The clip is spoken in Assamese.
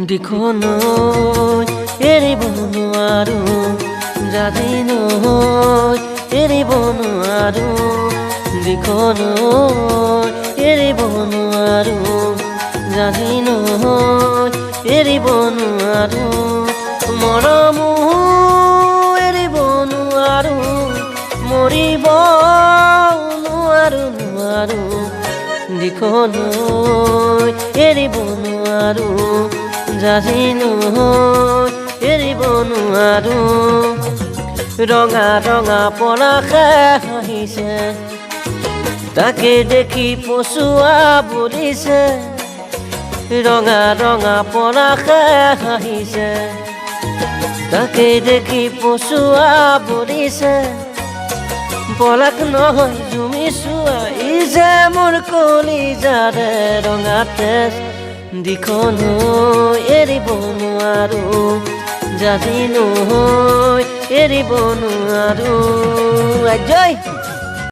দিখনৈ এৰিব নোৱাৰো যাদি নহয় এৰিব নোৱাৰো দিখনৈ এৰিব নোৱাৰো যাদি নহয় এৰিব নোৱাৰো মৰম এৰিব নোৱাৰো মৰিব নোৱাৰো নোৱাৰো দিখনৈ এৰিব নোৱাৰো যাদি নহয় এৰিব নোৱাৰো ৰঙা ৰঙা পলাশে হাঁহিছে তাকে দেখি পচুৱা বুলিছে ৰঙা ৰঙা পলাশে হাঁহিছে তাকে দেখি পচুৱা বুলিছে পলাক নহয় জুমি চোৱা ই যে মোৰ কলিজাৰে ৰঙা তেজ দিখনৈ এৰিব নোৱাৰো যাদি নহয় এৰিব নোৱাৰো জয়